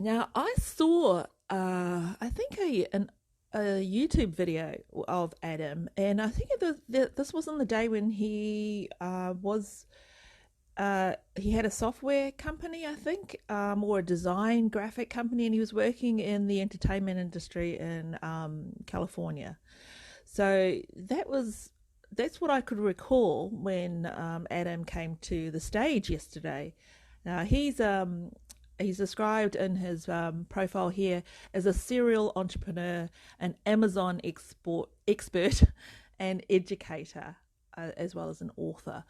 Now, I saw, I think a YouTube video of Adam, and I think this was on the day when he had a software company, I think, or a design graphic company, and he was working in the entertainment industry in California. So that's what I could recall when Adam came to the stage yesterday. Now he's described in his profile here as a serial entrepreneur, an Amazon expert, and educator, as well as an author.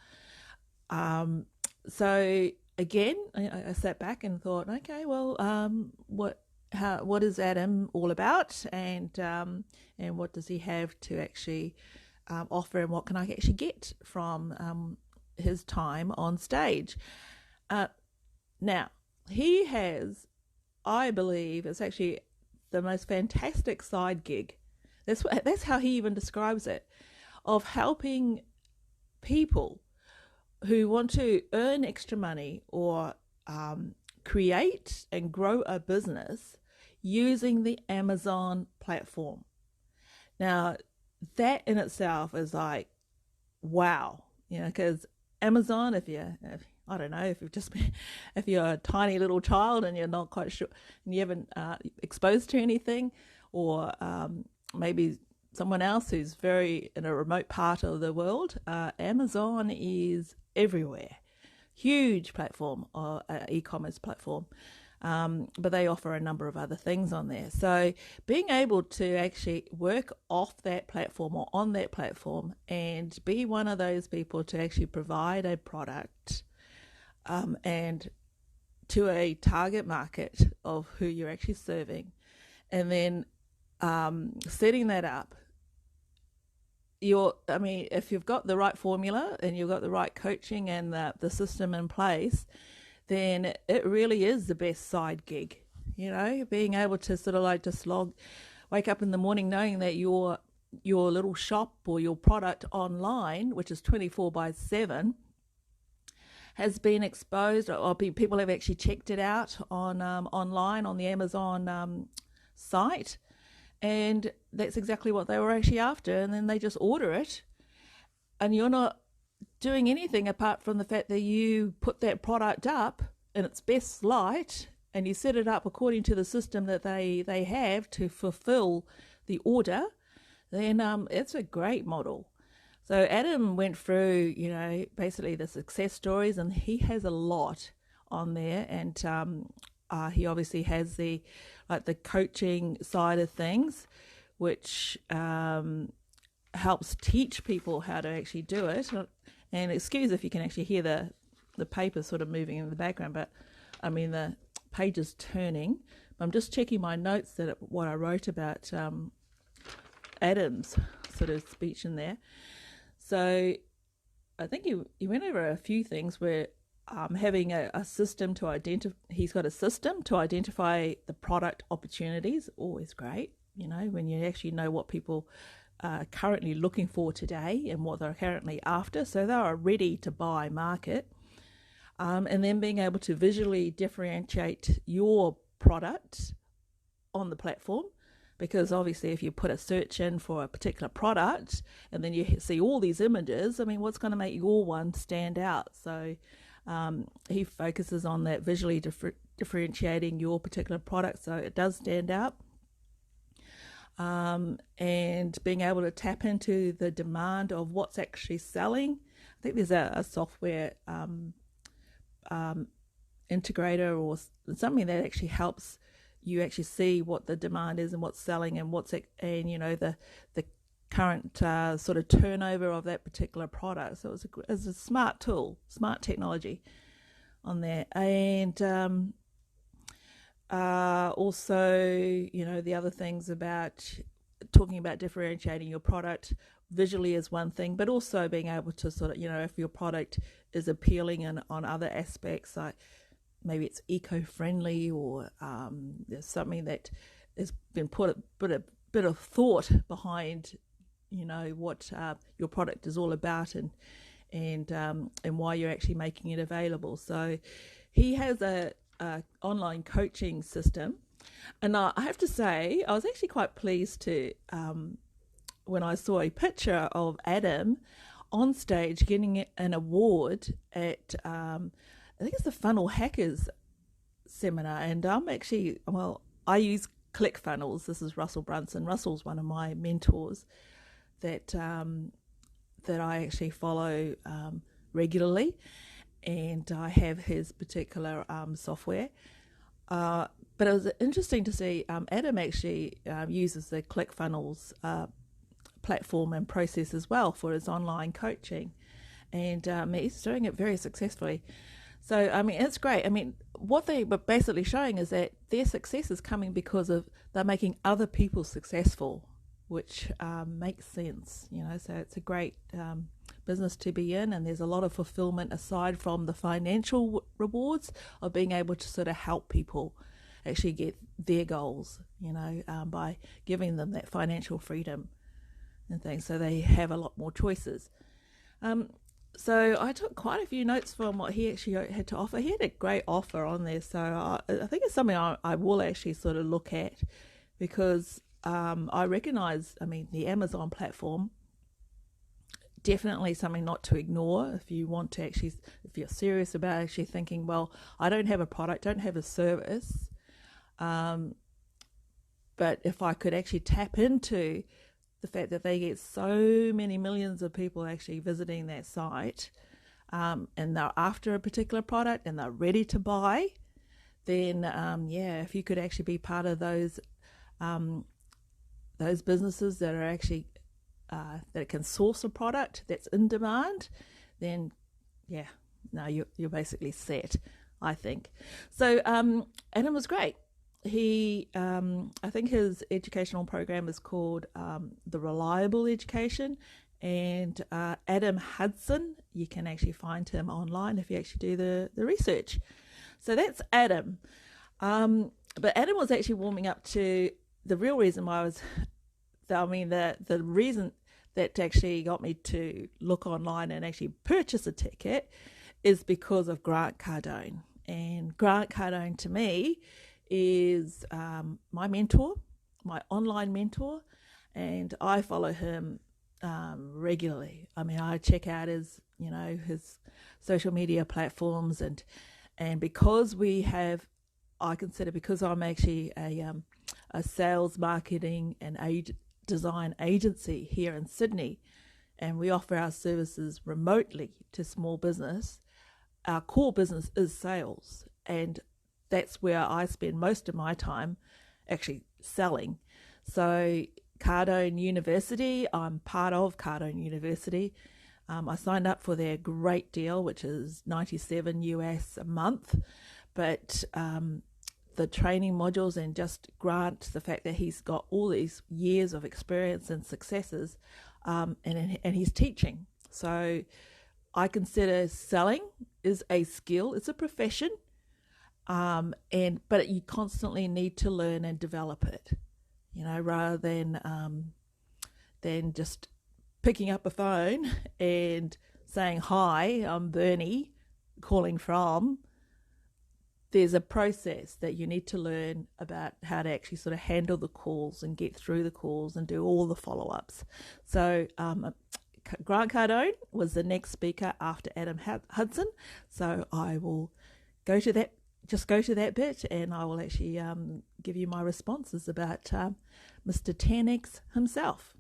So again, I sat back and thought, okay, well, what is Adam all about, and what does he have to actually offer, and what can I actually get from his time on stage? Now, he has, I believe, it's actually the most fantastic side gig. That's how he even describes it, of helping people who want to earn extra money or create and grow a business using the Amazon platform. Now, that in itself is like, wow, because Amazon, if I don't know, if you're a tiny little child and you're not quite sure, and you haven't exposed to anything, or maybe someone else who's very in a remote part of the world, Amazon is everywhere. Huge platform, or e-commerce platform. But they offer a number of other things on there. So being able to actually work off that platform or on that platform and be one of those people to actually provide a product and to a target market of who you're actually serving, and then setting that up. If you've got the right formula and you've got the right coaching and the system in place, then it really is the best side gig. Being able to sort of like just wake up in the morning knowing that your little shop or your product online, which is 24/7, has been exposed, or people have actually checked it out on online on the Amazon site, and that's exactly what they were actually after, and then they just order it, and you're not doing anything apart from the fact that you put that product up in its best light and you set it up according to the system that they have to fulfill the order. Then it's a great model. So Adam went through, basically the success stories, and he has a lot on there, and he obviously has the coaching side of things, which helps teach people how to actually do it. And excuse if you can actually hear the paper sort of moving in the background, but the page is turning. I'm just checking my notes what I wrote about Adam's sort of speech in there. So I think he went over a few things where having a system to identify, he's got a system to identify the product opportunities, always great, when you actually know what people are currently looking for today and what they're currently after, so they are ready to buy market. And then being able to visually differentiate your product on the platform, because obviously if you put a search in for a particular product and then you see all these images, what's going to make your one stand out? So he focuses on that, visually differentiating your particular product so it does stand out. And being able to tap into the demand of what's actually selling. I think there's a software integrator or something that actually helps you actually see what the demand is and what's selling and the current sort of turnover of that particular product. So it's a smart tool, smart technology on there. And also, the other things about talking about differentiating your product visually is one thing, but also being able to sort of, if your product is appealing on other aspects, like maybe it's eco-friendly, or there's something that has been put a bit of thought behind, what your product is all about, and why you're actually making it available. So he has a online coaching system. And I have to say, I was actually quite pleased to when I saw a picture of Adam on stage getting an award at I think it's the Funnel Hackers seminar. And I'm actually, well, I use ClickFunnels. This is Russell Brunson. Russell's one of my mentors that that I actually follow regularly, and I have his particular software. But it was interesting to see Adam actually uses the ClickFunnels platform and process as well for his online coaching, and he's doing it very successfully. So, I mean, it's great. I mean, what they were basically showing is that their success is coming because of they're making other people successful, which makes sense, you know. So it's a great business to be in, and there's a lot of fulfillment aside from the financial rewards of being able to sort of help people actually get their goals, you know, by giving them that financial freedom and things, so they have a lot more choices. So I took quite a few notes from what he actually had to offer. He had a great offer on there, so I think it's something I will actually sort of look at, because I recognise, I mean, the Amazon platform, definitely something not to ignore if you want to actually, if you're serious about actually thinking, well, I don't have a product, don't have a service, but if I could actually tap into the fact that they get so many millions of people actually visiting that site, and they're after a particular product and they're ready to buy, then if you could actually be part of those businesses that are actually that can source a product that's in demand, then you're basically set, I think. So Adam was great. He I think his educational program is called The Reliable Education, and Adam Hudson, you can actually find him online if you actually do the research. So that's Adam. But Adam was actually warming up to the real reason why the reason that actually got me to look online and actually purchase a ticket is because of Grant Cardone. And Grant Cardone, to me, is my mentor, my online mentor, and I follow him regularly. I mean, I check out his social media platforms, and because because I'm actually a sales, marketing, and design agency here in Sydney, and we offer our services remotely to small business. Our core business is sales, and that's where I spend most of my time actually selling. So Cardone University, I'm part of Cardone University. I signed up for their great deal, which is $97 US a month, but the training modules and just Grant, the fact that he's got all these years of experience and successes, and he's teaching. So I consider selling is a skill, it's a profession. But you constantly need to learn and develop it, you know, rather than just picking up a phone and saying, hi, I'm Bernie calling from. There's a process that you need to learn about how to actually sort of handle the calls and get through the calls and do all the follow-ups. So Grant Cardone was the next speaker after Adam Hudson. So I will go to that bit, and I will actually give you my responses about Mr. 10X himself.